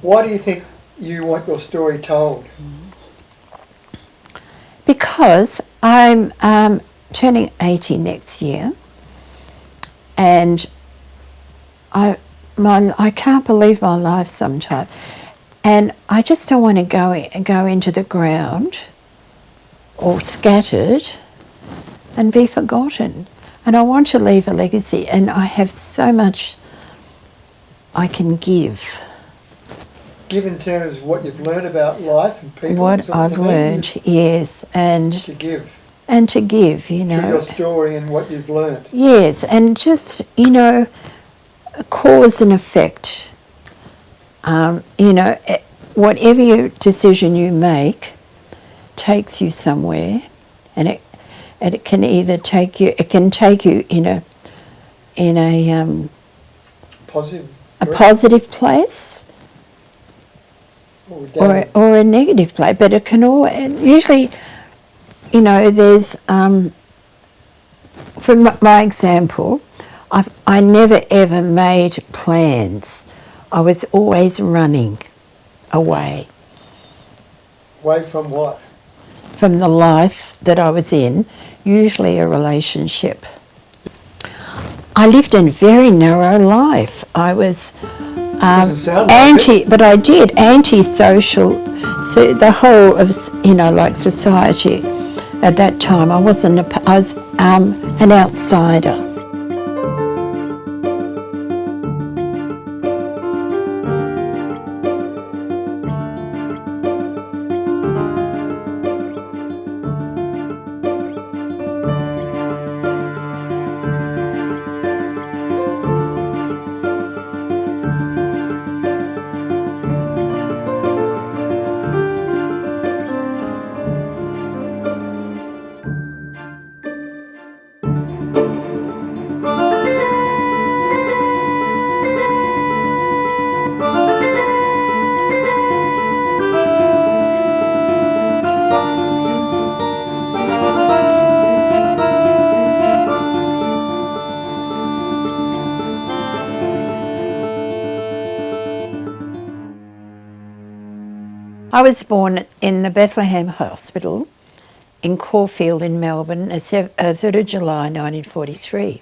Why do you think you want your story told? Because I'm turning 80 next year, and I can't believe my life sometimes, and I just don't want to go into the ground or scattered and be forgotten. And I want to leave a legacy, and I have so much I can give. Give in terms of what you've learned about life and people. What I've learned, yes, and to give. And to give, you know. Through your story and what you've learned. Yes, and just, you know, cause and effect. You know, whatever decision you make takes you somewhere, and it can either take you, in a positive place, or a negative place. But it can all, and usually, you know, there's, from my example, I never ever made plans. I was always running away. Away from what? From the life that I was in, usually a relationship. I lived a very narrow life. I was anti-social, so the whole of, you know, like society at that time. I was an outsider. I was born in the Bethlehem Hospital in Caulfield in Melbourne, 3rd of July 1943.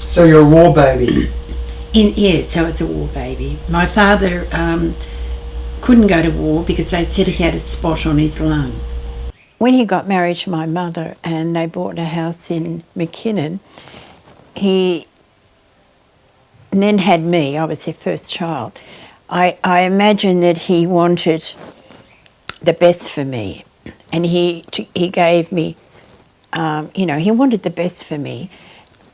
So you're a war baby? Yes, I was a war baby. My father couldn't go to war because they said he had a spot on his lung. When he got married to my mother and they bought a house in McKinnon, he then had me. I was their first child. I imagine that he wanted the best for me, and he gave me, you know, he wanted the best for me,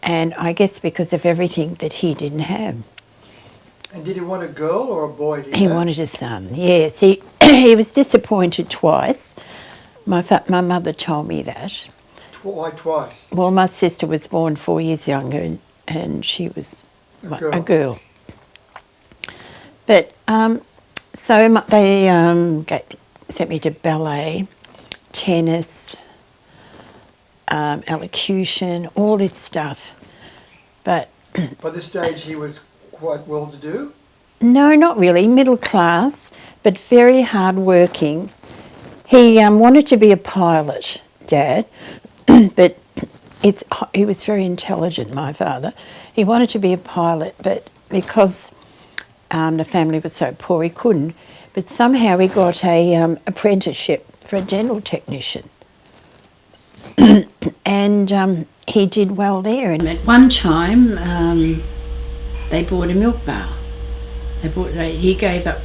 and I guess because of everything that he didn't have. And did he want a girl or a boy? He wanted a son, yes. He was disappointed twice. My mother told me that. Why twice? Well, my sister was born 4 years younger, and she was a girl. But so they sent me to ballet, tennis, elocution, all this stuff. But by this stage he was quite well-to-do? No, not really. Middle class, but very hard-working. He wanted to be a pilot, Dad, but he was very intelligent, my father. He wanted to be a pilot, but because the family was so poor, he couldn't. But somehow he got a apprenticeship for a dental technician. And he did well there. And at one time, they bought a milk bar. He gave up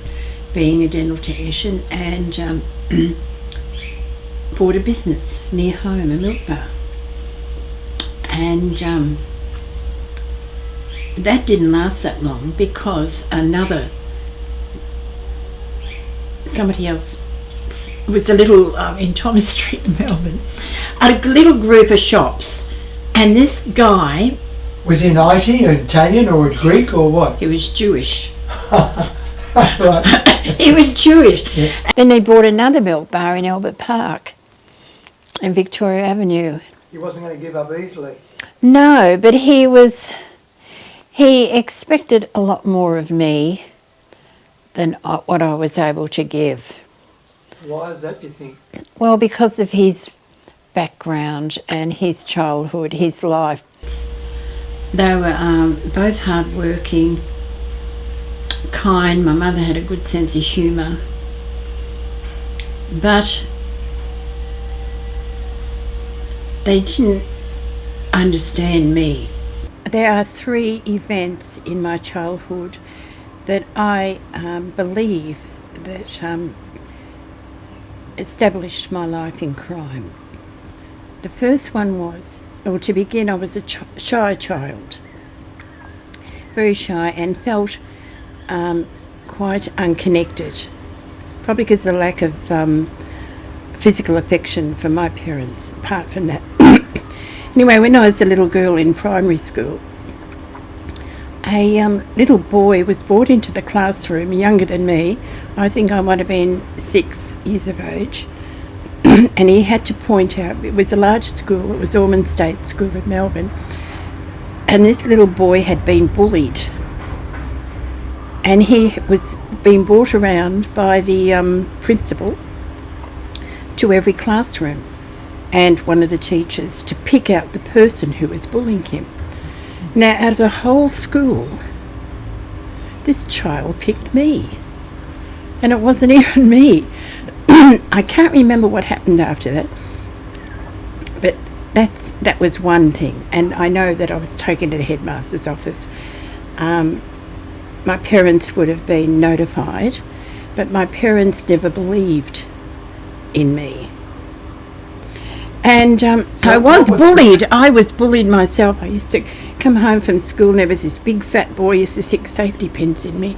being a dental technician and bought a business near home, a milk bar. And that didn't last that long because somebody else was a little, in Thomas Street in Melbourne, a little group of shops, and this guy... Was he an IT, an Italian or a Greek or what? He was Jewish. Right. He was Jewish. Yeah. Then they bought another milk bar in Albert Park, in Victoria Avenue. He wasn't going to give up easily. No, but he expected a lot more of me than what I was able to give. Why is that, you think? Well, because of his background and his childhood, his life. They were both hardworking, kind. My mother had a good sense of humour. But they didn't understand me. There are 3 events in my childhood that I believe that established my life in crime. The first one was, well, to begin, I was a shy child, very shy, and felt quite unconnected, probably because of the lack of physical affection from my parents, apart from that. Anyway, when I was a little girl in primary school, a little boy was brought into the classroom, younger than me. I think I might have been 6 years of age. And he had to point out, it was a large school, it was Ormond State School in Melbourne, and this little boy had been bullied. And he was being brought around by the principal to every classroom and one of the teachers to pick out the person who was bullying him. Now, out of the whole school, this child picked me. And it wasn't even me. I can't remember what happened after that. But that was one thing. And I know that I was taken to the headmaster's office. My parents would have been notified, but my parents never believed in me. And I was bullied. I was bullied myself. I used to come home from school and there was this big fat boy used to stick safety pins in me.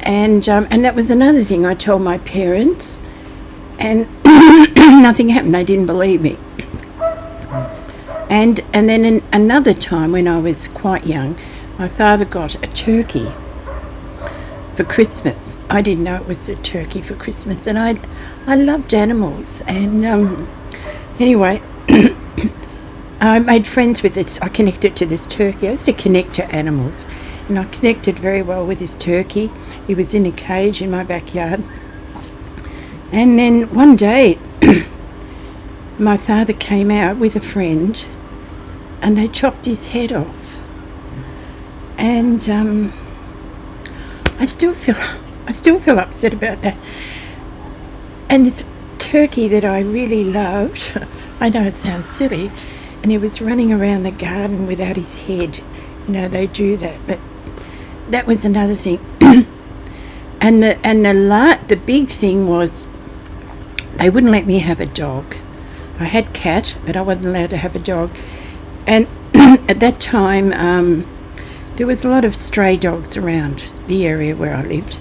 And that was another thing I told my parents, and nothing happened. They didn't believe me. And then another time when I was quite young, my father got a turkey for Christmas. I didn't know it was a turkey for Christmas, and I loved animals. And anyway, I made friends with this. I connected to this turkey. I used to connect to animals, and I connected very well with this turkey. He was in a cage in my backyard. And then one day, my father came out with a friend, and they chopped his head off. And I still feel upset about that. And this turkey that I really loved, I know it sounds silly, and he was running around the garden without his head. You know, they do that, but that was another thing. And the big thing was they wouldn't let me have a dog. I had cat, but I wasn't allowed to have a dog. And at that time, there was a lot of stray dogs around the area where I lived.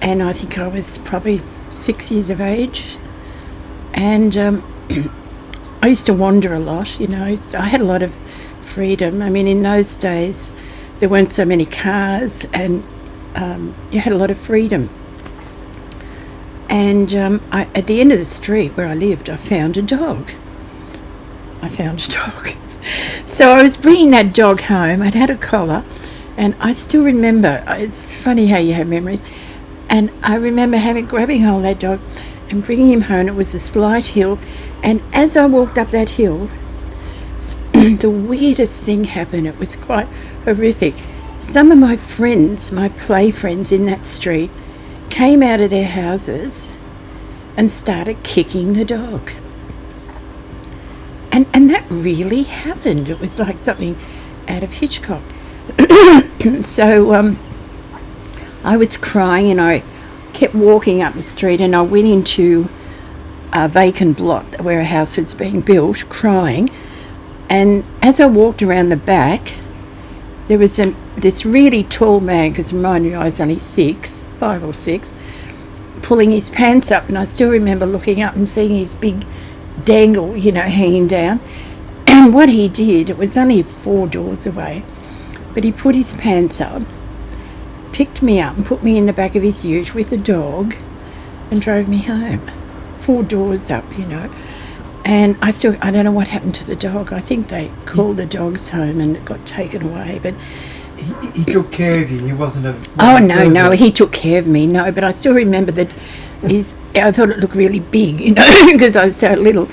And I think I was probably 6 years of age. And I used to wander a lot, you know. I had a lot of freedom. I mean, in those days, there weren't so many cars, and you had a lot of freedom. And at the end of the street where I lived, I found a dog. So I was bringing that dog home. I'd had a collar, and I still remember, it's funny how you have memories, and I remember grabbing hold of that dog and bringing him home. It was a slight hill, and as I walked up that hill, the weirdest thing happened. It was quite horrific. Some of my friends, my play friends in that street, came out of their houses and started kicking the dog. And that really happened. It was like something out of Hitchcock. So I was crying, and I kept walking up the street, and I went into a vacant lot where a house was being built, crying. And as I walked around the back, there was this really tall man, because mind you, I was only 5 or 6, pulling his pants up, and I still remember looking up and seeing his big dangle, you know, hanging down. And what he did, it was only 4 doors away, but he put his pants up, picked me up and put me in the back of his ute with the dog and drove me home. 4 doors up, you know. And I don't know what happened to the dog. I think they called the dogs home and it got taken away. But he took care of you. He wasn't a... Oh, wasn't no, pervert. no, he took care of me, no, but I still remember that I thought it looked really big, you know, because I was so little.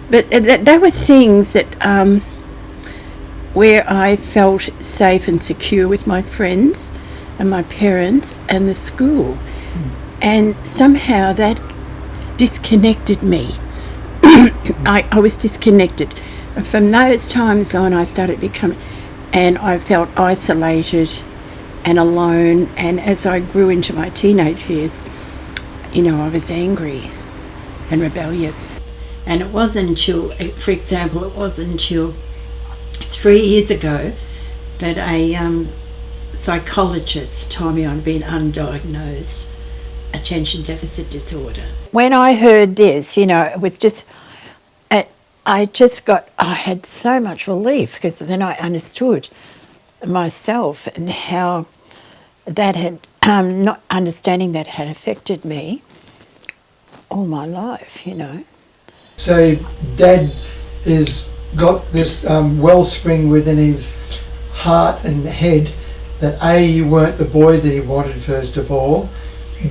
But they were things that, where I felt safe and secure with my friends and my parents and the school. And somehow that disconnected me. I was disconnected. From those times on, I started becoming, and I felt isolated and alone. And as I grew into my teenage years, you know, I was angry and rebellious. And it wasn't until, for example, 3 years ago that a psychologist told me I'd been undiagnosed attention deficit disorder. When I heard this, you know, it was just, I had so much relief, because then I understood myself and how that had, not understanding that had affected me all my life, you know. So Dad has got this wellspring within his heart and head that A, you weren't the boy that he wanted, first of all.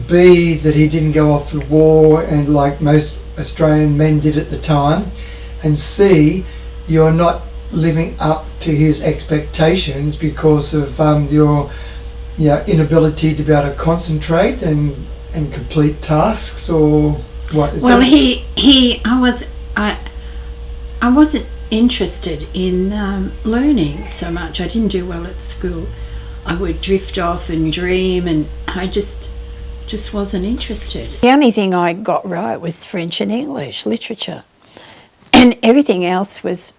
B, that he didn't go off to war and like most Australian men did at the time. And C, you're not living up to his expectations because of your inability to be able to concentrate and complete tasks, or what is well, that? I wasn't interested in learning so much. I didn't do well at school. I would drift off and dream, and I just wasn't interested. The only thing I got right was French and English, literature. And everything else was,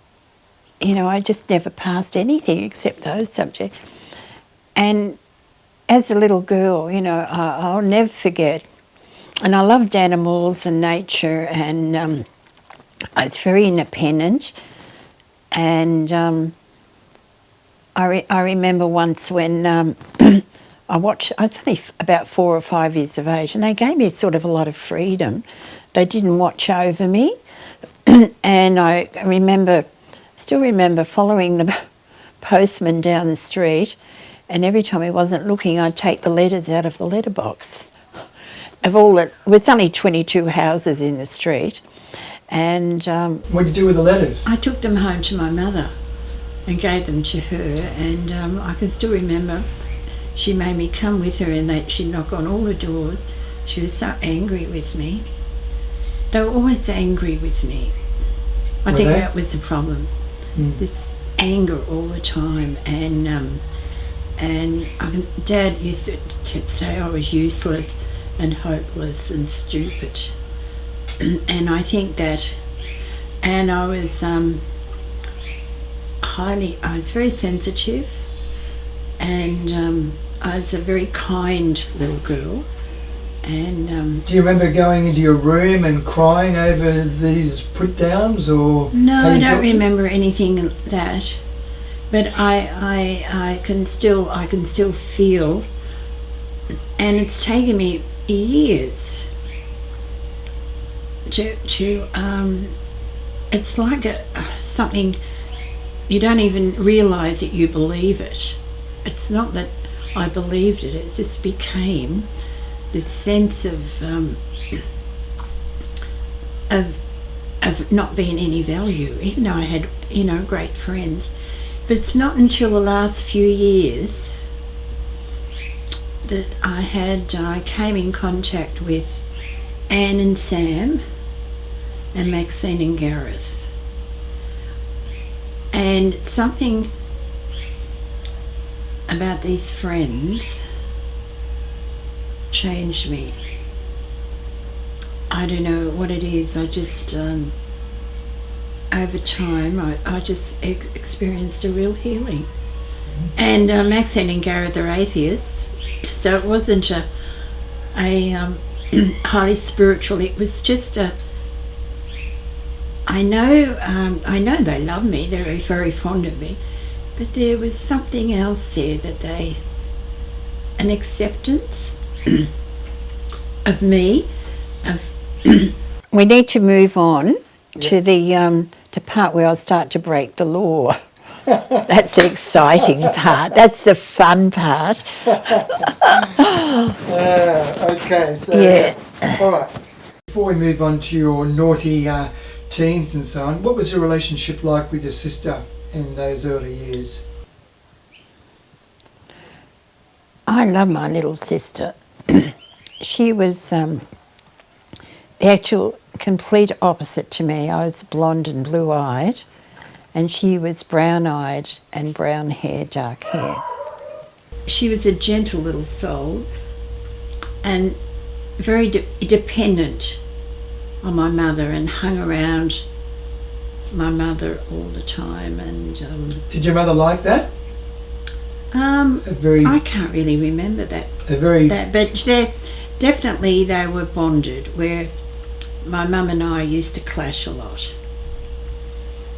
you know, I just never passed anything except those subjects. And as a little girl, you know, I'll never forget, and I loved animals and nature, and I was very independent. And I remember once when I was only about 4 or 5 years of age, and they gave me sort of a lot of freedom. They didn't watch over me. And I still remember following the postman down the street, and every time he wasn't looking, I'd take the letters out of the letterbox. It was only 22 houses in the street. And what did you do with the letters? I took them home to my mother and gave them to her, and I can still remember she made me come with her, and she'd knock on all the doors. She was so angry with me. They were always angry with me. I think that was the problem. This anger all the time, and Dad used to say I was useless and hopeless and stupid. And I think that, and I was very sensitive, and I was a very kind little girl. And do you remember going into your room and crying over these put downs, or? No, I don't remember anything like that. But I can still feel, and it's taken me years to it's like something you don't even realise that you believe it. It's not that I believed it, it just became this sense of not being any value, even though I had, you know, great friends. But it's not until the last few years that I came in contact with Anne and Sam and Maxine and Gareth. And something about these friends changed me. I don't know what it is. I just, over time, I just experienced a real healing. And Maxine and Gareth are atheists, so it wasn't a highly spiritual. It was just I know they love me. They're very, very fond of me, but there was something else there an acceptance of me. We need to move on to the part where I'll start to break the law. That's the exciting part. That's the fun part. Okay, so Yeah. all right. Before we move on to your naughty teens and so on, what was your relationship like with your sister in those early years? I love my little sister. She was the actual complete opposite to me. I was blonde and blue-eyed, and she was brown-eyed and brown hair, dark hair. She was a gentle little soul and very dependent on my mother, and hung around my mother all the time. And Did your mother like that? I can't really remember that, but definitely they were bonded, where my mum and I used to clash a lot.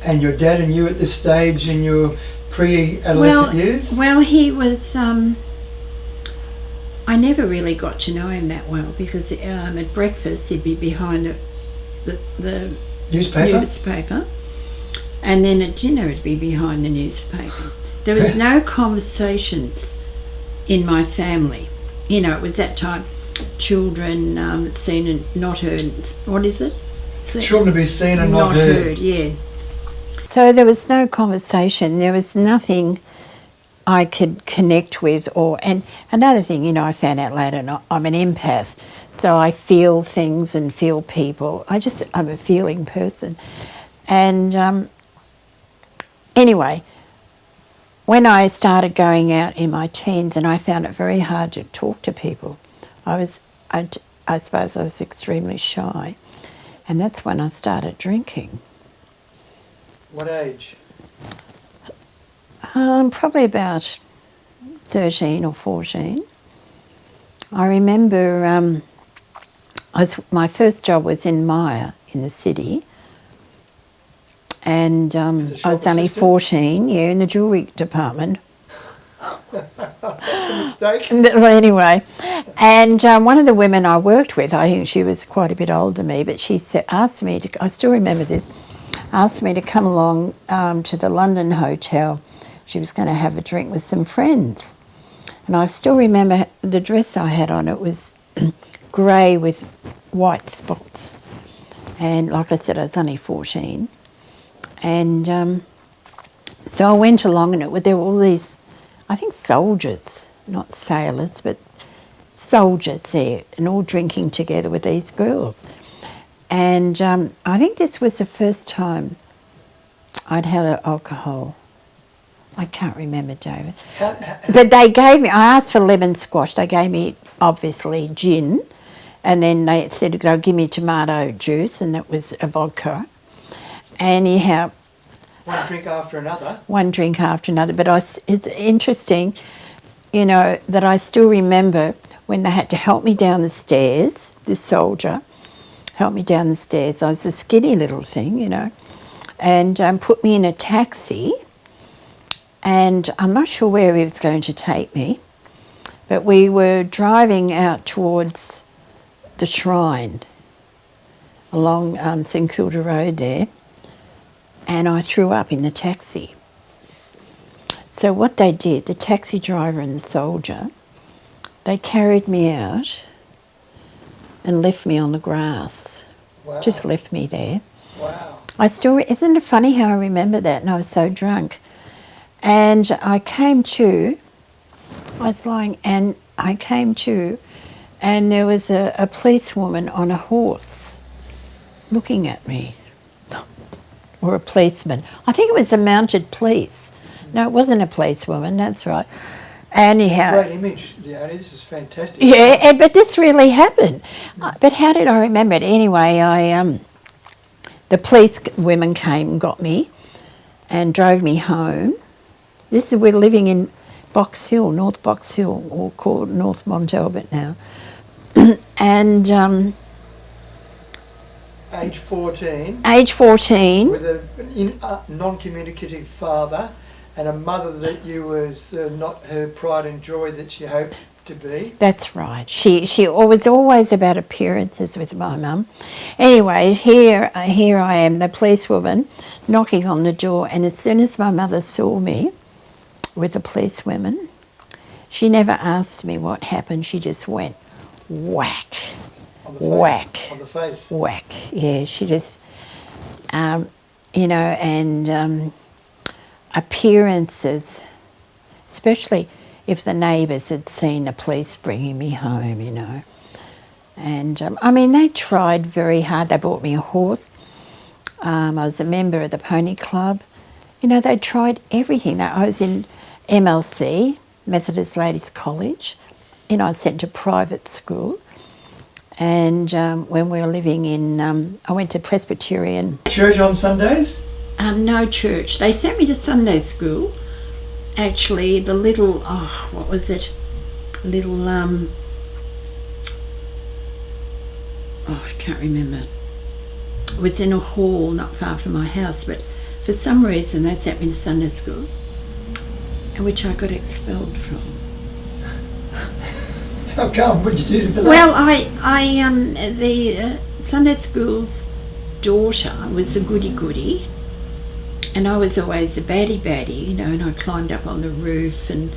And your dad and you at this stage in your pre-adolescent years? Well, he was. I never really got to know him that well, because at breakfast he'd be behind the newspaper, and then at dinner he'd be behind the newspaper. There was no conversations in my family. You know, it was that time. Children seen and not heard. What is it? Children to be seen and not heard. Yeah. So there was no conversation. There was nothing I could connect with. And another thing, you know, I found out later, I'm an empath, so I feel things and feel people. I'm a feeling person. And anyway, when I started going out in my teens, and I found it very hard to talk to people, I suppose I was extremely shy, and that's when I started drinking. What age? Probably about 13 or 14. I remember my first job was in Myer in the city, and I was only 14, in the jewellery department. That's a mistake. Well, anyway, and one of the women I worked with, I think she was quite a bit older than me, but she asked me to, I still remember this, asked me to come along to the London hotel. She was going to have a drink with some friends. And I still remember the dress I had on. It was grey with white spots. And like I said, I was only 14. And so I went along, and there were all these, I think, soldiers, not sailors, but soldiers there, and all drinking together with these girls. And I think this was the first time I'd had alcohol. I can't remember, David. But they gave me, I asked for lemon squash. They gave me, obviously, gin. And then they said they'll give me tomato juice, and that was a vodka. Anyhow. One drink after another? One drink after another. But it's interesting, you know, that I still remember when they had to help me down the stairs, this soldier helped me down the stairs. I was a skinny little thing, you know, and put me in a taxi. And I'm not sure where he was going to take me, but we were driving out towards the shrine along St Kilda Road there, and I threw up in the taxi. So what they did, the taxi driver and the soldier, they carried me out and left me on the grass. Wow. Just left me there. Wow. Isn't it funny how I remember that? And I was so drunk. And I came to, I was lying, and I came to, and there was a policewoman on a horse looking at me, or a policeman. I think it was a mounted police. No, it wasn't a policewoman, that's right. Anyhow. Great image, Leonie. This is fantastic. Yeah, but this really happened. But how did I remember it? Anyway, the police women came and got me and drove me home. We're living in Box Hill, North Box Hill, or called North Mont Albert now. And age 14. Age 14. With a non-communicative father and a mother that you was not her pride and joy that she hoped to be. That's right. She was always about appearances with my mum. Anyway, here I am, the policewoman, knocking on the door, and as soon as my mother saw me with the policewomen, she never asked me what happened. She just went whack, whack, On the face. whack. Yeah, she just, you know, and appearances, especially if the neighbours had seen the police bringing me home, you know. And, I mean, they tried very hard. They bought me a horse. I was a member of the pony club. You know, they tried everything. I was in MLC, Methodist Ladies College. You know, I was sent to private school. And when we were living in, I went to Presbyterian. Church on Sundays? No church. They sent me to Sunday school. Actually, the little, what was it? Little, I can't remember. It was in a hall not far from my house, but for some reason they sent me to Sunday school, which I got expelled from. How come? What did you do for that? Well, the Sunday school's daughter was a goody-goody, and I was always a baddie, you know, and I climbed up on the roof and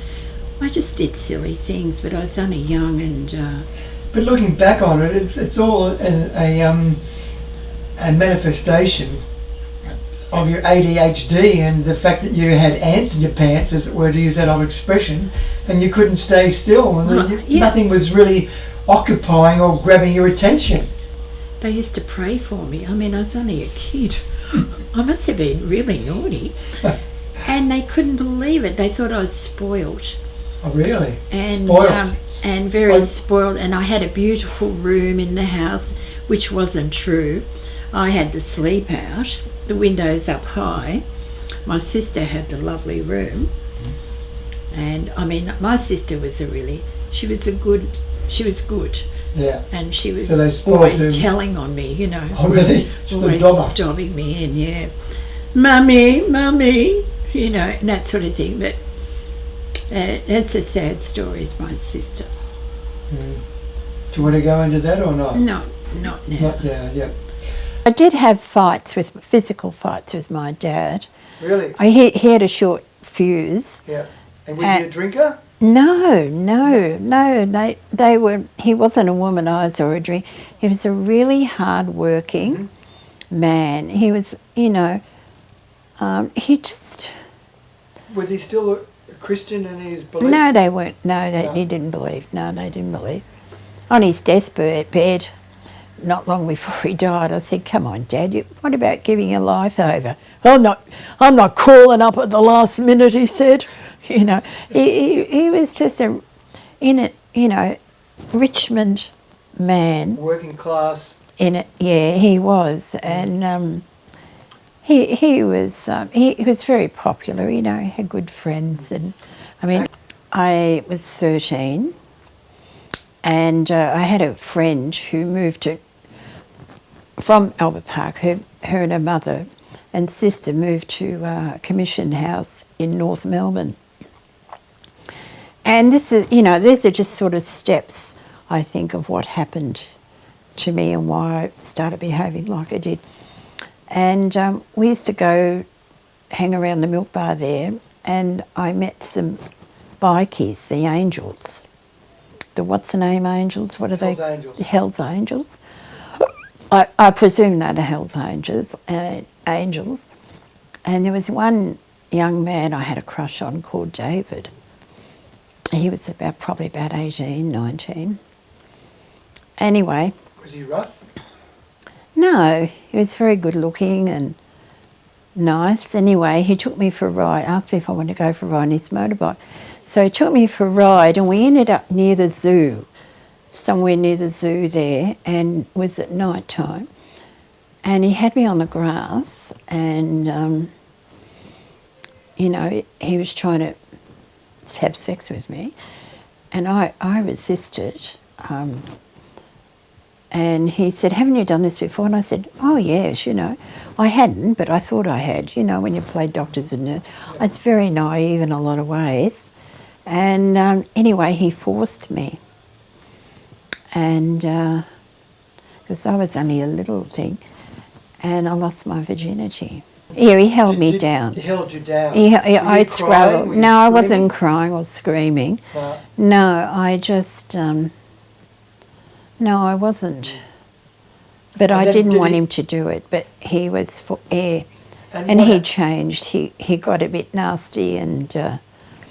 I just did silly things, but I was only young and... But looking back on it, it's all a manifestation of your ADHD and the fact that you had ants in your pants, as it were, to use that old expression, and you couldn't stay still, and nothing was really occupying or grabbing your attention. They used to pray for me. I mean, I was only a kid. I must have been really naughty. And they couldn't believe it. They thought I was spoiled. Oh, really? And, spoiled? And very spoiled. And I had a beautiful room in the house, which wasn't true. I had to sleep out, the windows up high. My sister had the lovely room. And, I mean, my sister was she was good. Yeah. And she was so always telling on me, you know. Oh, really? Always dobbing me in, yeah. Mummy, you know, and that sort of thing. But that's a sad story, it's my sister. Mm. Do you want to go into that or not? No, not now. Not now, yeah. I did have physical fights with my dad. Really? He had a short fuse. Yeah. And was he a drinker? No. They were. He wasn't a womanizer or a drink. He was a really hard-working man. He was, you know, he just. Was he still a Christian in his beliefs? No, they weren't. He didn't believe. No, they didn't believe. On his deathbed, not long before he died, I said, "Come on, Dad. What about giving your life over?" I'm not calling up at the last minute. He said. You know, he was just Richmond man. Working class. Yeah, he was, and he was very popular. You know, he had good friends, and I mean, I was 13, and I had a friend who moved from Albert Park. Her and her mother and sister moved to a commission house in North Melbourne. And this is, you know, these are just sort of steps, I think, of what happened to me and why I started behaving like I did. And we used to go hang around the milk bar there, and I met some bikies, the Angels. The what's the name Angels? What are they? Hell's Angels. The Hell's Angels. I presume they're the Hell's Angels. And there was one young man I had a crush on called David. He was probably about 18, 19. Anyway. Was he rough? No, he was very good looking and nice. Anyway, he took me for a ride, asked me if I wanted to go for a ride on his motorbike. So he took me for a ride and we ended up near the zoo, somewhere near the zoo there, and it was at night time. And he had me on the grass and, you know, he was trying to have sex with me, and I resisted. And he said, "Haven't you done this before?" And I said, "Oh yes, you know, I hadn't, but I thought I had. You know, when you play doctors and nurse, it's very naive in a lot of ways." And anyway, he forced me. And because I was only a little thing, and I lost my virginity. Yeah, he held me down. He held you down? I struggled. No, I wasn't crying or screaming. No, I just, no, I wasn't. But I didn't want him to do it, but he was for air. And he changed. He got a bit nasty and...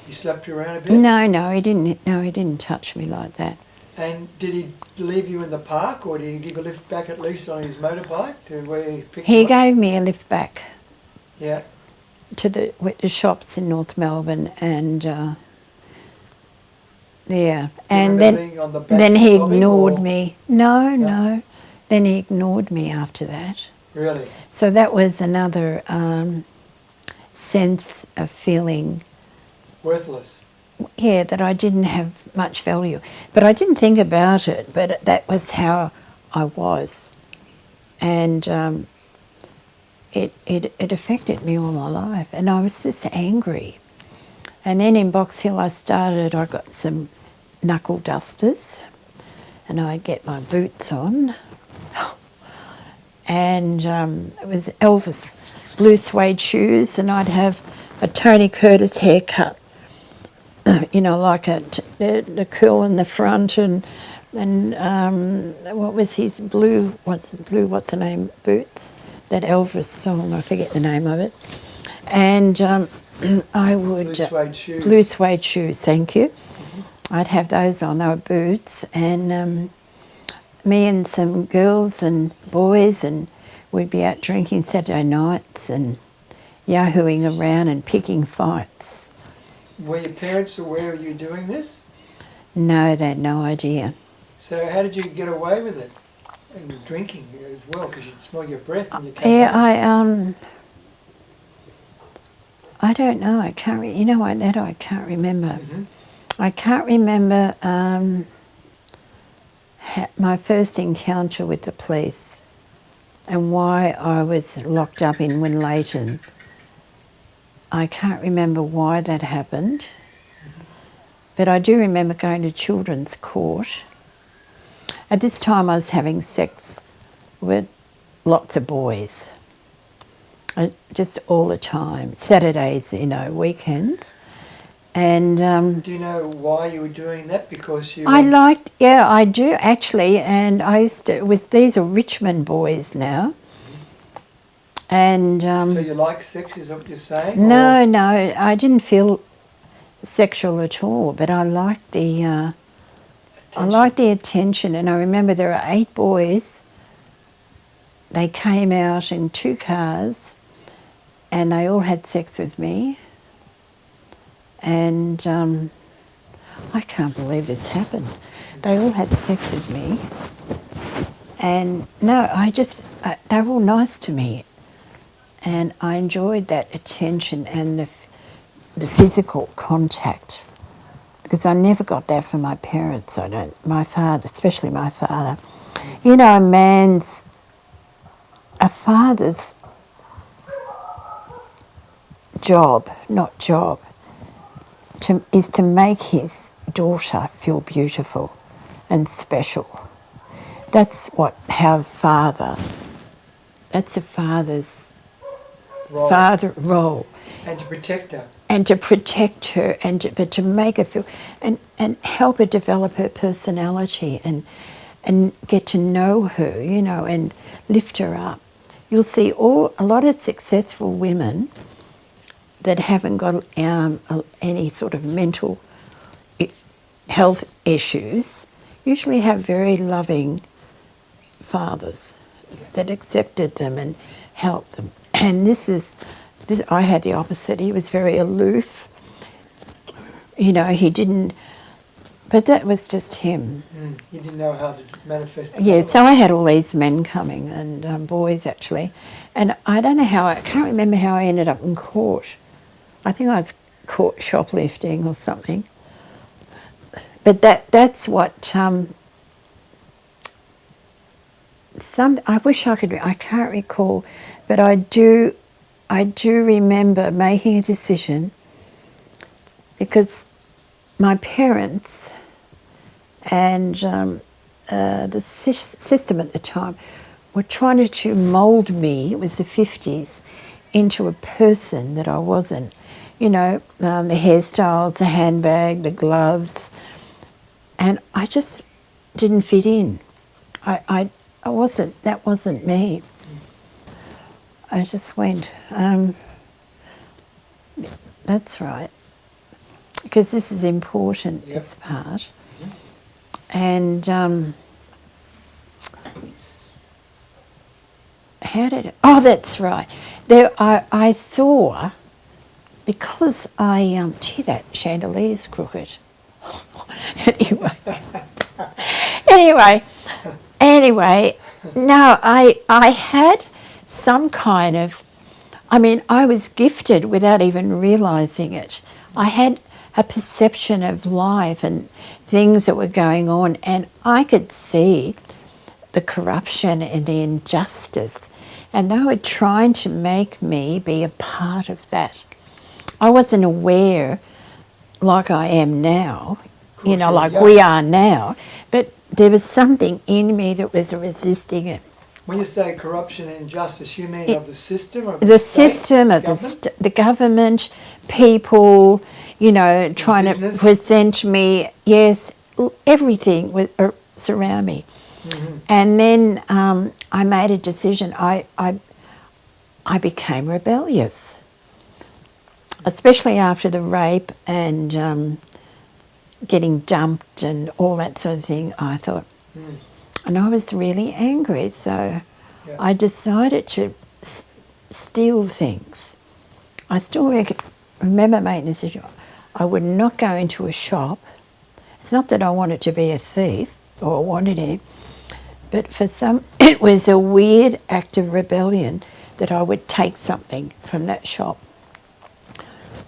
He slapped you around a bit? No, he didn't. No, he didn't touch me like that. And did he leave you in the park, or did he give a lift back at least on his motorbike to where he picked you up? He gave me a lift back. Yeah. To the shops in North Melbourne, and yeah, and then he ignored me. No, then he ignored me after that. Really? So that was another sense of feeling worthless. Yeah, that I didn't have much value, but I didn't think about it. But that was how I was, and it affected me all my life, and I was just angry. And then in Box Hill I got some knuckle dusters, and I'd get my boots on, and it was Elvis blue suede shoes, and I'd have a Tony Curtis haircut, like the curl in the front, and what was his what's the name, boots? That Elvis song, I forget the name of it. And I would... Blue suede shoes. Blue suede shoes, thank you. Mm-hmm. I'd have those on, they were boots. And me and some girls and boys, and we'd be out drinking Saturday nights and yahooing around and picking fights. Were your parents aware of you doing this? No, they had no idea. So how did you get away with it? And drinking as well, because you'd smell your breath and you came home. I don't know. I can't. I can't remember. Mm-hmm. I can't remember my first encounter with the police and why I was locked up in Winlayton. I can't remember why that happened, but I do remember going to children's court. At this time I was having sex with lots of boys, just all the time, Saturdays, weekends. And do you know why you were doing that? Because you... I do actually, and these are Richmond boys now. And so you like sex, is that what you're saying? No, I didn't feel sexual at all, but I liked the attention, and I remember there were 8 boys. They came out in 2 cars, and they all had sex with me. And I can't believe this happened. They all had sex with me, and they were all nice to me, and I enjoyed that attention and the physical contact. Because I never got that from my parents. My father, especially my father. A father's job is to make his daughter feel beautiful and special. That's that's a father's role. And to protect her. And to protect her, but to make her feel, and help her develop her personality and get to know her, and lift her up. You'll see a lot of successful women that haven't got any sort of mental health issues usually have very loving fathers that accepted them and helped them. And I had the opposite. He was very aloof. He didn't, but that was just him. He didn't know how to manifest it. Yeah, so I had all these men coming, and boys actually. And I don't know I can't remember how I ended up in court. I think I was caught shoplifting or something. But that's what, I wish I could, I can't recall, but I do remember making a decision, because my parents and the system at the time were trying to mould me, it was the 50s, into a person that I wasn't. You know, the hairstyles, the handbag, the gloves, and I just didn't fit in. I wasn't, that wasn't me. I just went, that's right, because this is important, this part. And how did it, oh, that's right. There, I saw, because gee, that chandelier's crooked. Anyway, no, I had some kind of, I mean, I was gifted without even realising it. I had a perception of life and things that were going on, and I could see the corruption and the injustice, and they were trying to make me be a part of that. I wasn't aware like I am now, you know, like we are now, but there was something in me that was resisting it. When you say corruption and injustice, you mean of the system? Or the system, of the government, people, you know, trying to present me, yes, everything was surround me. Mm-hmm. And then I made a decision. I became rebellious, especially after the rape and getting dumped and all that sort of thing. I thought, and I was really angry, so I decided to steal things. I still remember making a decision. I would not go into a shop. It's not that I wanted to be a thief or wanted it, but for some, it was a weird act of rebellion that I would take something from that shop.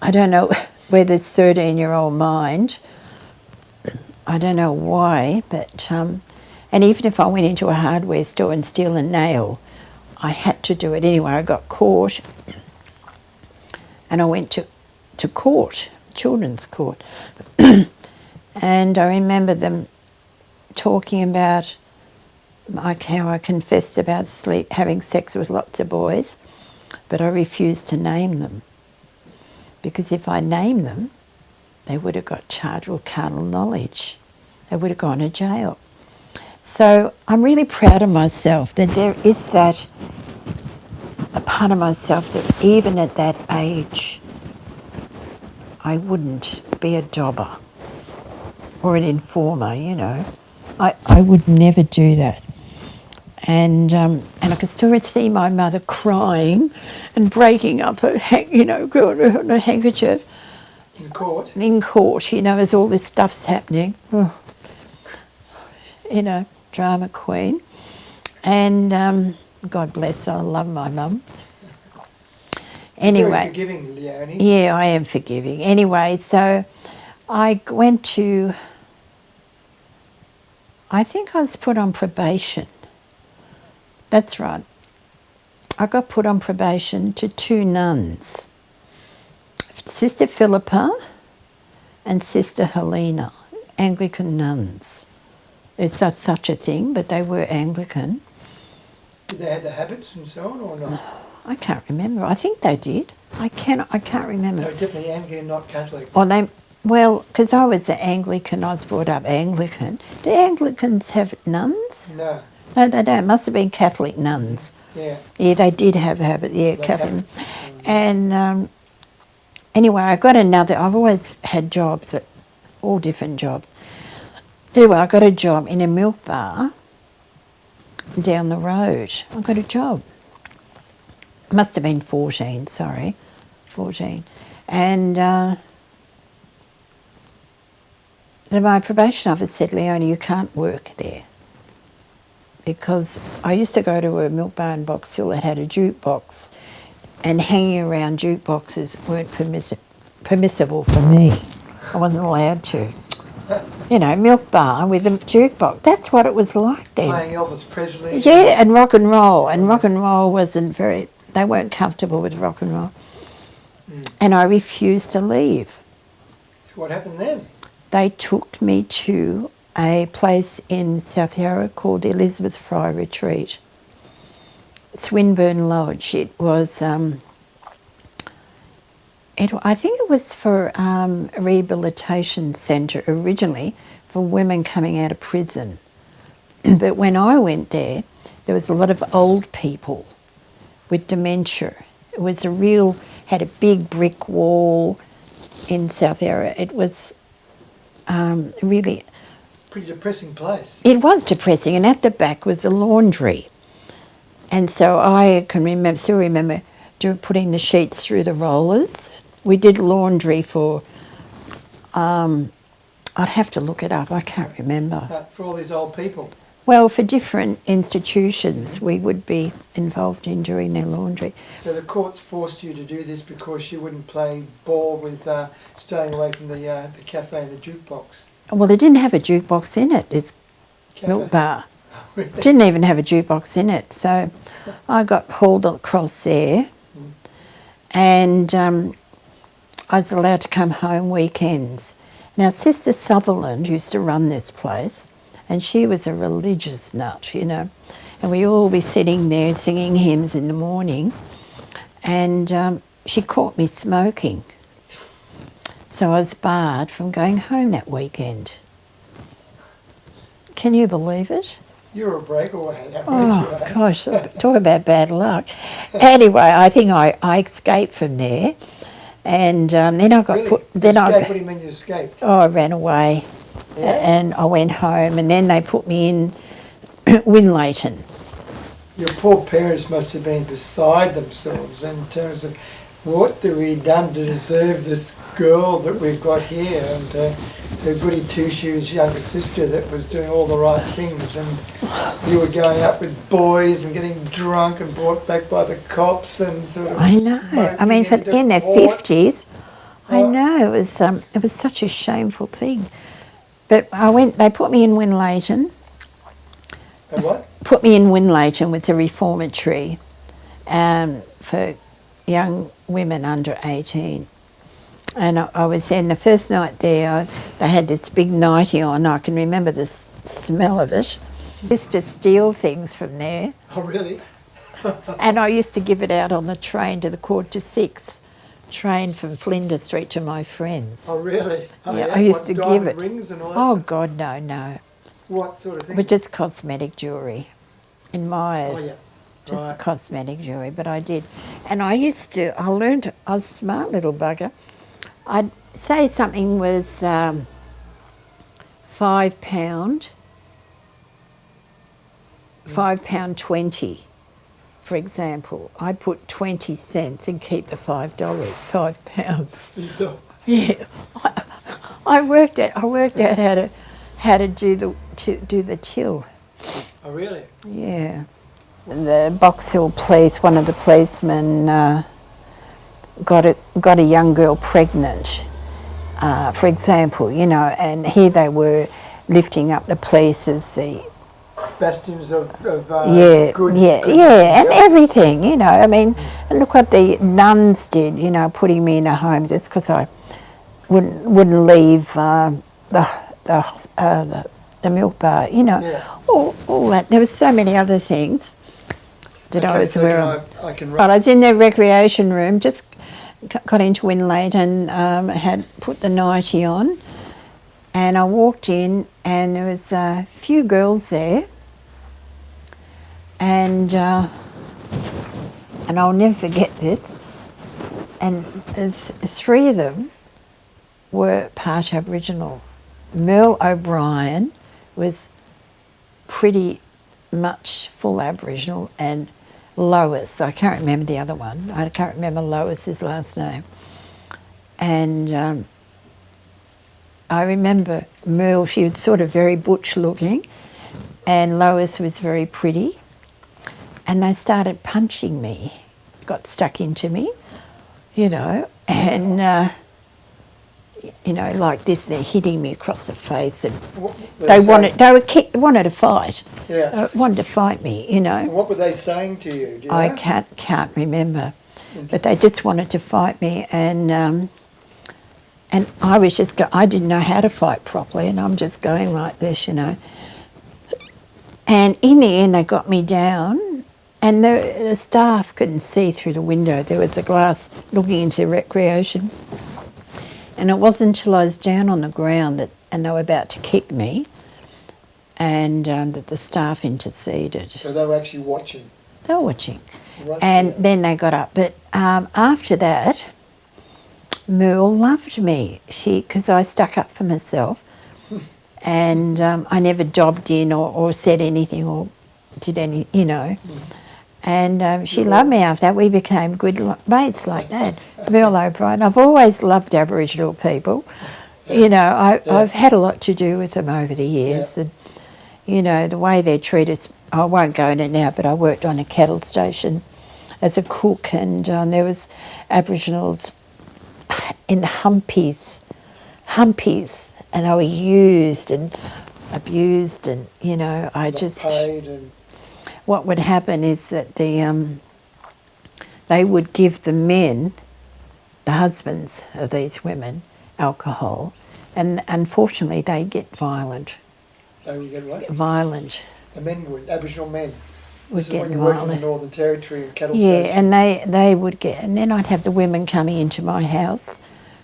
I don't know where this 13-year-old mind, I don't know why, but, and even if I went into a hardware store and steal a nail, I had to do it anyway. I got caught and I went to court, children's court. And I remember them talking about like how I confessed about having sex with lots of boys, but I refused to name them. Because if I named them, they would have got charged with carnal knowledge. They would have gone to jail. So I'm really proud of myself that there is that, a part of myself that even at that age, I wouldn't be a jobber or an informer, you know. I would never do that. And I could still see my mother crying and breaking up her, her handkerchief. In court? In court, you know, as all this stuff's happening. Oh. You know, drama queen. And God bless her, I love my mum. Anyway. Very forgiving, Leonie. Yeah, I am forgiving. Anyway, so I went to, I think I was put on probation. That's right. I got put on probation to 2 nuns. Sister Philippa and Sister Helena, Anglican nuns. There's such a thing, but they were Anglican. Did they have the habits and so on, or not? I can't remember. I think they did. I can't remember. They were definitely Anglican, not Catholic. Well, because I was an Anglican, I was brought up Anglican. Do Anglicans have nuns? No. No, they don't. Must have been Catholic nuns. Yeah. Yeah, they did have habits. Yeah, Catholic. And anyway, I got another. I've always had jobs, all different jobs. Anyway, I got a job in a milk bar down the road. I got a job. Must have been 14, sorry. 14. And my probation officer said, Leonie, you can't work there. Because I used to go to a milk bar in Box Hill that had a jukebox, and hanging around jukeboxes weren't permissible for me. I wasn't allowed to. You know, milk bar with a jukebox. That's what it was like then. Playing Elvis Presley. Yeah, and rock and roll. And rock and roll wasn't very, they weren't comfortable with rock and roll. And I refused to leave. So what happened then? they took me to a place in South Yarra called the Elizabeth Fry Retreat. Swinburne Lodge. It was, I think it was for a rehabilitation centre originally for women coming out of prison. But when I went there was a lot of old people with dementia. It was had a big brick wall in South Yarra. It was really... Pretty depressing place. It was depressing, and at the back was a laundry. And so I still remember putting the sheets through the rollers. We did laundry for, I'd have to look it up, I can't remember. For all these old people? Well, for different institutions we would be involved in doing their laundry. So the courts forced you to do this because you wouldn't play ball with staying away from the cafe and the jukebox? Well, it didn't have a jukebox in it, it's milk bar. Really? Didn't even have a jukebox in it, so I got hauled across there, and I was allowed to come home weekends. Now, Sister Sutherland used to run this place, and she was a religious nut, you know, and we all be sitting there singing hymns in the morning, and she caught me smoking. So I was barred from going home that weekend. Can you believe it? You're a breakaway. Oh, gosh, talk about bad luck. Anyway, I think I escaped from there, and then I got Really? put... What do you mean you escaped? Oh, I ran away, and I went home, and then they put me in Winlayton. Your poor parents must have been beside themselves in terms of what have we done to deserve this girl that we've got here, and her goody two-shoes younger sister that was doing all the right things, and you were going up with boys and getting drunk and brought back by the cops and sort of... I know. I mean, in their port. 50s, I know, it was such a shameful thing. But they put me in Winlayton. And what? Put me in Winlayton with a reformatory for young women under 18. And I was in the first night there, they had this big nightie on. I can remember the smell of it. I used to steal things from there. Oh, really? And I used to give it out on the train to the 6:15 train from Flinders Street to my friends. Oh, really? Oh, Yeah, I used to give it. Rings and all that Oh, stuff? God, no. What sort of thing? But just cosmetic jewellery. In Myers. Oh, yeah. Just Right. cosmetic jewellery, but I did. And I learned, I was a smart little bugger. I'd say something was £5, £5.20, for example. I'd put 20 cents and keep the $5, £5. So, Yeah, I worked out how to do the till. oh, really? Yeah. The Box Hill Police, one of the policemen got a young girl pregnant, for example, you know, and here they were lifting up the police as the Bastions of good... and everything, you know. I mean, and look what the nuns did, you know, putting me in a home just because I wouldn't leave the milk bar, you know. Yeah. All that. There was so many other things that I was so aware of. I But I was in the recreation room, just got into Winlate and had put the nightie on, and I walked in and there was a few girls there, and I'll never forget this, and three of them were part Aboriginal. Merle O'Brien was pretty much full Aboriginal, and Lois, I can't remember the other one, I can't remember Lois's last name. And I remember Merle, she was sort of very butch looking, and Lois was very pretty, and they started punching me, got stuck into me, you know, and you know, like this, they're hitting me across the face, and they wanted to fight. Yeah. Wanted to fight me, you know. What were they saying to you? Do you I know? can't remember, but they just wanted to fight me, and And I was just, I didn't know how to fight properly, and I'm just going like this, you know. And in the end, they got me down, and the staff couldn't see through the window. There was a glass looking into recreation. And it wasn't until I was down on the ground and they were about to kick me, and that the staff interceded. So they were actually watching? They were watching. Right, And yeah. then they got up. But after that, Merle loved me, because I stuck up for myself. And I never dobbed in or said anything or did any, you know. And she loved me after that. We became good mates like that. Merle O'Brien. I've always loved Aboriginal people. You know, I've had a lot to do with them over the years. And, you know, the way they treat us, I won't go into it now, but I worked on a cattle station as a cook, and there was Aboriginals in humpies, and they were used and abused, and, you know, I just... What would happen is that they would give the men, the husbands of these women, alcohol, and unfortunately they'd get violent. They would get what? Violent. The men would, Aboriginal men. Would This is get when you work in violent. the Northern Territory and cattle Yeah, station. and they would get, and then I'd have the women coming into my house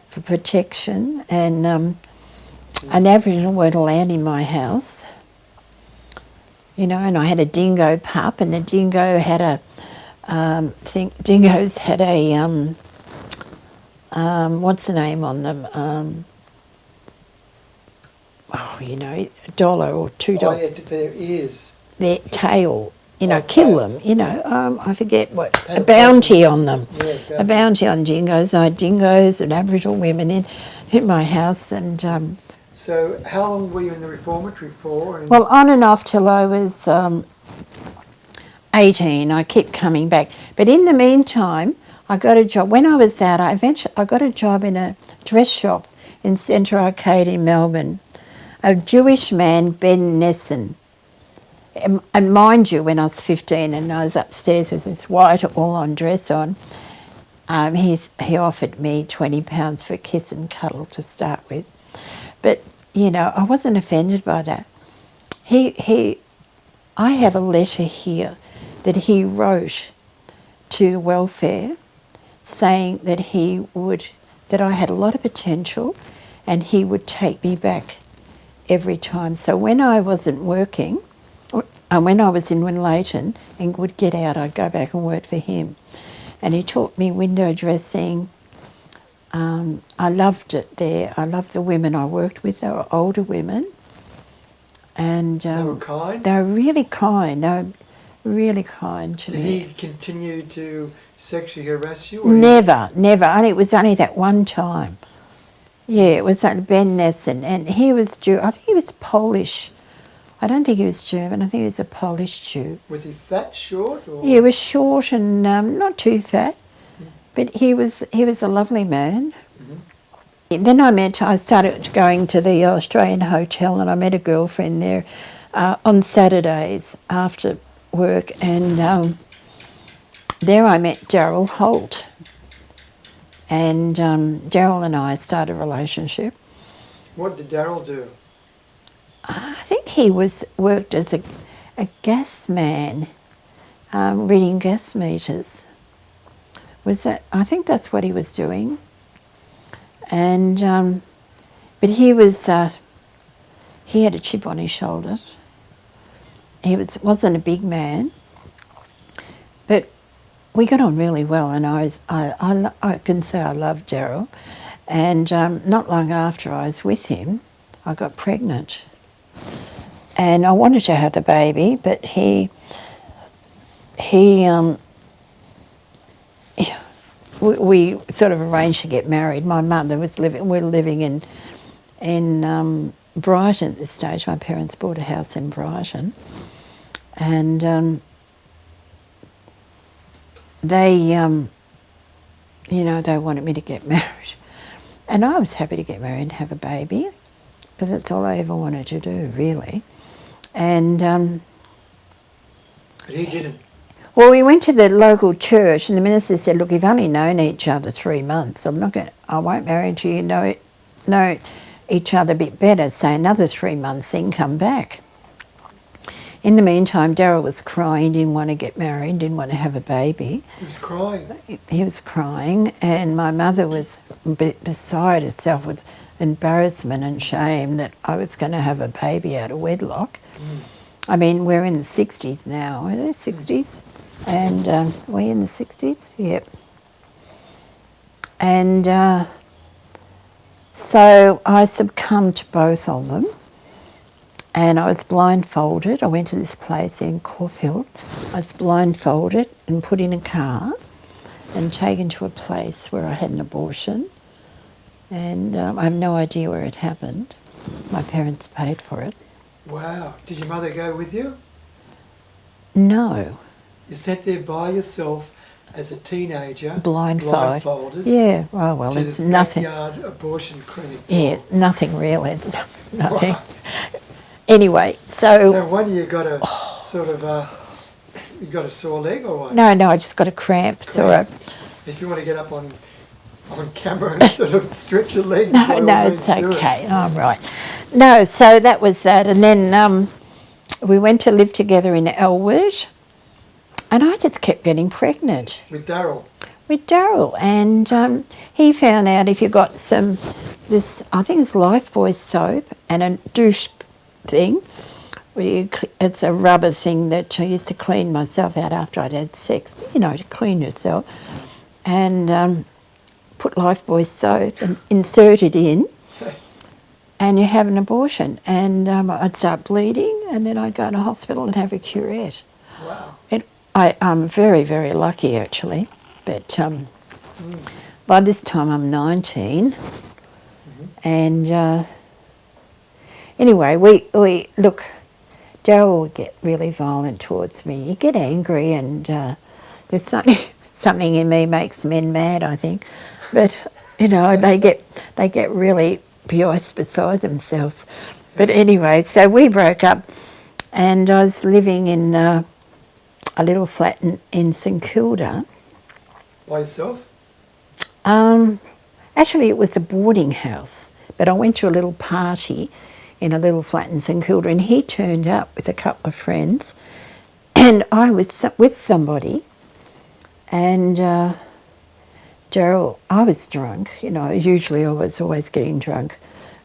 for protection, and an Aboriginal weren't allowed in my house. You know, and I had a dingo pup, and the dingo had a dingoes had a what's the name on them? You know, $1 or $2. Oh, yeah, their ears. Their tail, you know, kill them. You know, I forget what, Had a a bounty on them. Yeah, A bounty on dingoes. I had dingoes and Aboriginal women in my house, and So how long were you in the reformatory for? well, on and off till I was 18. I kept coming back, but in the meantime, I got a job. When I was out, I got a job in a dress shop in Centre Arcade in Melbourne. A Jewish man, Ben Nesson. And mind you, when I was 15 and I was upstairs with this white all-on dress on, he offered me £20 for a kiss and cuddle to start with. But, you know, I wasn't offended by that. I have a letter here that he wrote to the welfare saying that that I had a lot of potential and he would take me back every time. So when I wasn't working, when I was in Winlayton and would get out, I'd go back and work for him. And he taught me window dressing. I loved it there. I loved the women I worked with. They were older women. And they were kind? They were really kind. They were really kind to me. Did he continue to sexually harass you? Never. It was only that one time. Yeah, it was Ben Nesson, and he was Jew. I think he was Polish. I don't think he was German. I think he was a Polish Jew. Was he fat, short? Or? Yeah, he was short and not too fat, but he was a lovely man. Mm-hmm. Then I started going to the Australian Hotel, and I met a girlfriend there on Saturdays after work, and there I met Daryl Holt. And Daryl and I started a relationship. What did Daryl do? I think he worked as a gas man, reading gas meters. I think that's what he was doing. And but he had a chip on his shoulder. He wasn't a big man, but we got on really well, and I can say I loved Daryl. And not long after I was with him, I got pregnant. And I wanted to have the baby, but we sort of arranged to get married. My mother we were living in Brighton at this stage. My parents bought a house in Brighton, and they wanted me to get married. And I was happy to get married and have a baby, but that's all I ever wanted to do, really. And But he didn't. well, we went to the local church, and the minister said, "Look, you've only known each other 3 months. I won't marry until you know know each other a bit better, say another 3 months, then come back. In the meantime, Daryl was crying, didn't want to get married, didn't want to have a baby. He was crying. He was crying, and my mother was beside herself with embarrassment and shame that I was going to have a baby out of wedlock. I mean, we're in the 60s now, are they 60s? And we're in the 60s? Yep. And so I succumbed to both of them, and I was blindfolded. I went to this place in Caulfield. I was blindfolded and put in a car and taken to a place where I had an abortion, and I have no idea where it happened. My parents paid for it. Wow. Did your mother go with you? No. You sat there by yourself as a teenager, Blindfolded. Yeah, oh well, to it's this nothing. backyard abortion clinic. Yeah, nothing real. It's nothing. Anyway, so So what, you got a sort of you got a sore leg or what? no, I just got a cramp. So If you want to get up on camera and sort of stretch your leg. by all no, means it's do it. okay. I'm right. No, so that was that, and then we went to live together in Elwood, and I just kept getting pregnant With Daryl. with Daryl, and he found out if you got this, I think it's Lifebuoy soap and a douche thing, where it's a rubber thing that I used to clean myself out after I'd had sex, to clean yourself, and put Lifebuoy soap and insert it in, and you have an abortion, and I'd start bleeding, and then I'd go to hospital and have a curette. Wow. I'm very, very lucky actually, but by this time I'm 19, and anyway, we look, Daryl would get really violent towards me. He'd get angry, and there's something in me makes men mad, I think, but they get really beside themselves. But anyway, so we broke up, and I was living in a little flat in St Kilda. By yourself? Actually, it was a boarding house, but I went to a little party in a little flat in St Kilda, and he turned up with a couple of friends, and I was with somebody, and Daryl, I was drunk, usually I was always getting drunk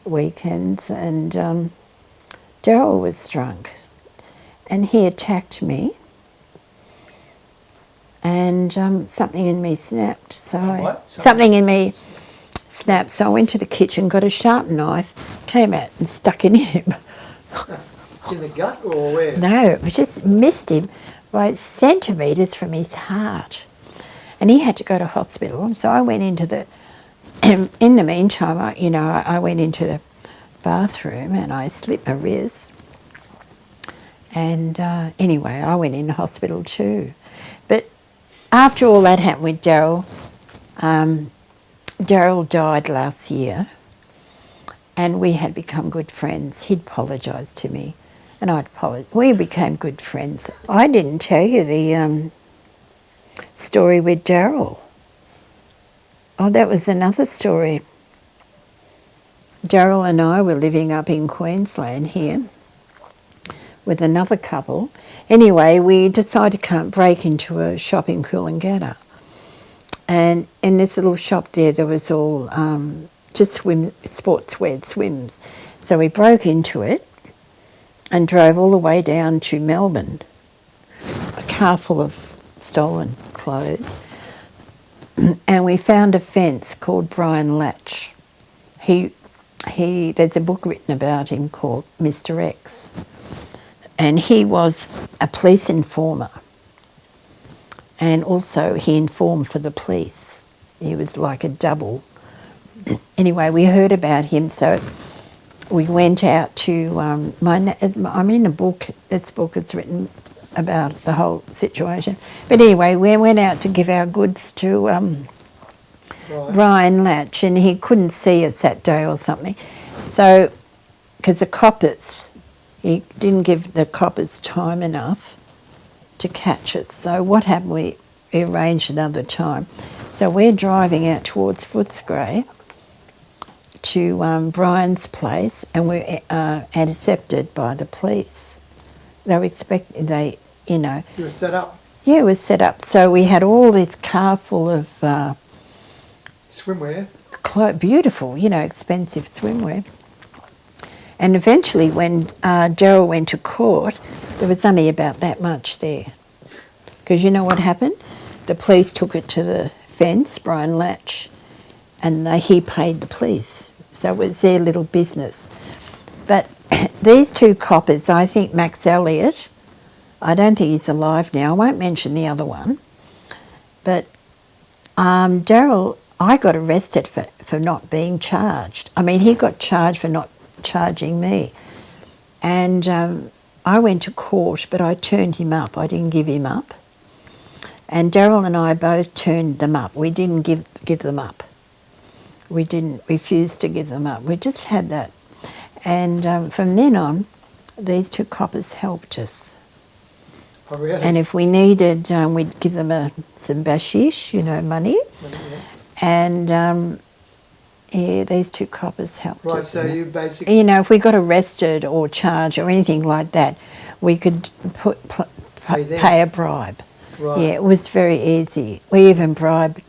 weekends, and Daryl was drunk, and he attacked me, and something in me snapped. So What? something in me snapped. So I went to the kitchen, got a sharp knife, came out and stuck it in him. In the gut or where? No, it just missed him by centimetres from his heart, and he had to go to hospital. So I went into the. In the meantime, I went into the bathroom and I slipped my wrist. And anyway, I went in hospital too. But after all that happened with Daryl, Daryl died last year, and we had become good friends. He'd apologised to me, and I'd apologised. We became good friends. I didn't tell you the story with Daryl. Oh, that was another story. Daryl and I were living up in Queensland here with another couple. Anyway, we decided to break into a shop in Coolangatta. And in this little shop there was all just sportswear, swims. So we broke into it and drove all the way down to Melbourne, a car full of stolen clothes. And we found a fence called Brian Latch. There's a book written about him called Mr. X. And he was a police informer. And also he informed for the police. He was like a double. Anyway, we heard about him, so we went out to, I'm in a book, this book is written about the whole situation. But anyway, we went out to give our goods to Brian Latch, and he couldn't see us that day or something. So, because the coppers, he didn't give the coppers time enough to catch us. So what happened, we arranged another time. So we're driving out towards Footscray to Brian's place and were intercepted by the police. They were you know. You were set up. Yeah, it was set up. So we had all this car full of Swimwear. beautiful, you know, expensive swimwear. And eventually when Gerald went to court, there was only about that much there. Because you know what happened? The police took it to the fence, Brian Latch, and he paid the police. So it was their little business. But these two coppers, I think Max Elliott, I don't think he's alive now. I won't mention the other one. But Daryl, I got arrested for not being charged. I mean, he got charged for not charging me. And I went to court, but I turned him up. I didn't give him up. And Daryl and I both turned them up. We didn't give them up. We didn't refuse to give them up. We just had that. And from then on, these two coppers helped us. Oh, really? And if we needed, we'd give them some bashish, you know, money. Yeah. And yeah, these two coppers helped us. Right, so you basically... You know, if we got arrested or charged or anything like that, we could pay a bribe. Right. Yeah, it was very easy. We even bribed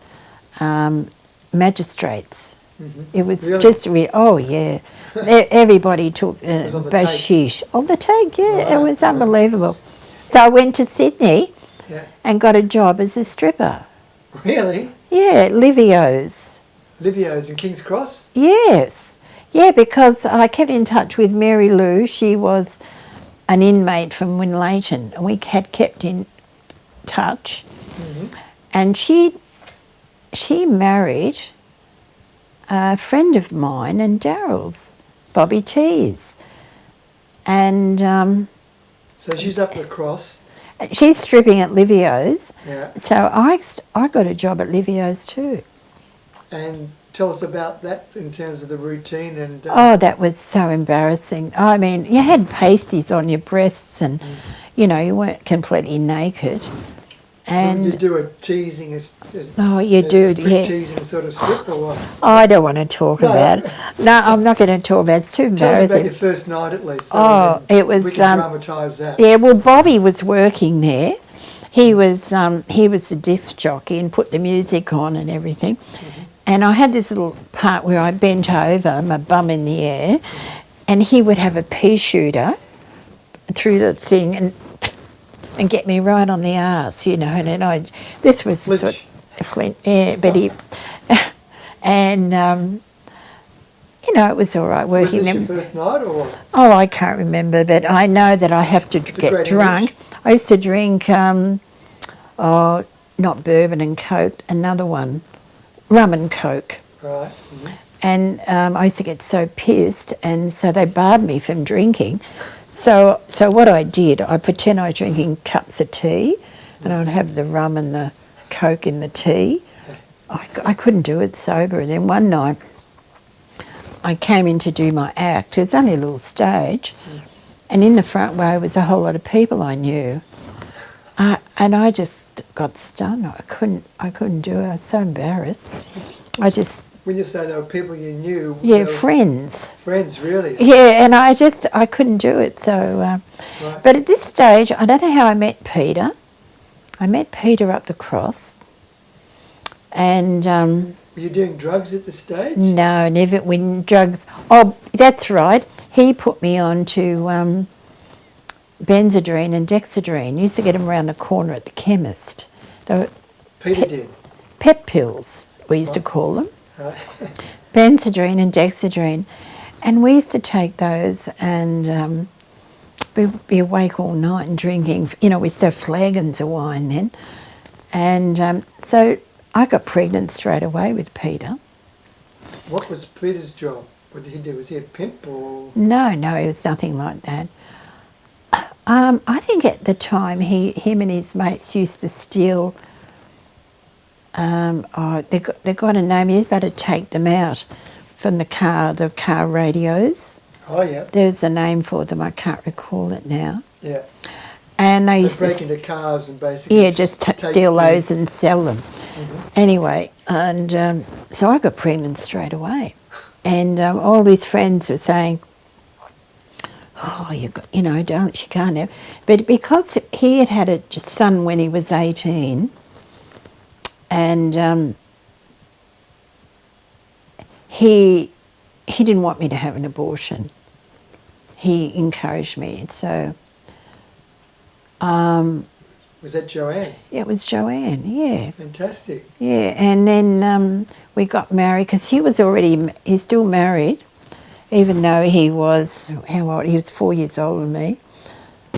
magistrates. Mm-hmm. It was Really? just oh yeah, everybody took bashish on the take. Yeah, Right. It was unbelievable. So I went to Sydney Yeah. and got a job as a stripper. Really? Yeah, Livio's. Livio's in King's Cross? Yes. Yeah, because I kept in touch with Mary Lou. She was an inmate from Winlayton, and we had kept in touch. Mm-hmm. And she married a friend of mine and Daryl's, Bobby T's. And So she's up the cross. she's stripping at Livio's. Yeah. So I got a job at Livio's too. And tell us about that in terms of the routine and... Oh, that was so embarrassing. I mean, you had pasties on your breasts and, you know, you weren't completely naked. And you do a teasing... you do, yeah. teasing sort of strip or what? I don't want to talk about it. No, I'm not going to talk about it. It's too Tell us about embarrassing. your first night at least. So it was... We can dramatise that. Yeah, well, Bobby was working there. He was the disc jockey and put the music on and everything. Mm-hmm. And I had this little part where I bent over, my bum in the air, and he would have a pea shooter through the thing and get me right on the arse, you know. And then this was the sort of Flint, yeah, but he, and you know, it was all right working them. them. Was this your first night or? Oh, I can't remember, but I know that I have to get drunk. I used to drink, not bourbon and Coke, another one, rum and Coke. Right. Mm-hmm. And I used to get so pissed, and so they barred me from drinking. So what I did, I pretend I was drinking cups of tea, and I would have the rum and the Coke in the tea. I couldn't do it sober. And then one night, I came in to do my act. It was only a little stage, and in the front row was a whole lot of people I knew. And I just got stunned. I couldn't do it. I was so embarrassed. When you say there were people you knew... Yeah, friends. Friends, really? Yeah, and I couldn't do it. So, right. But at this stage, I don't know how I met Peter. I met Peter up the cross. And... were you doing drugs at this stage? No, never. When drugs... Oh, that's right. He put me on to... Benzodrine and Dexedrine. Used to get them around the corner at the chemist. Peter did? Pep pills, we used to call them. Right. Benzodrine and Dexedrine. And we used to take those and we'd be awake all night and drinking. You know, we used to have flagons of wine then. And so I got pregnant straight away with Peter. What was Peter's job? What did he do? Was he a pimp or...? No, it was nothing like that. I think at the time him and his mates used to steal. They got a name. You better take them out from the car radios. Oh yeah. There's a name for them. I can't recall it now. Yeah. And they used to break into cars and basically. just steal those and sell them. Mm-hmm. Anyway, and so I got pregnant straight away, And all his friends were saying, oh, don't, she can't have. But because he had had a son when he was 18, and he didn't want me to have an abortion. He encouraged me, and so... was that Joanne? It was Joanne, yeah. Fantastic. Yeah, and then we got married, because he's still married, even though he was, how old? He was 4 years older than me.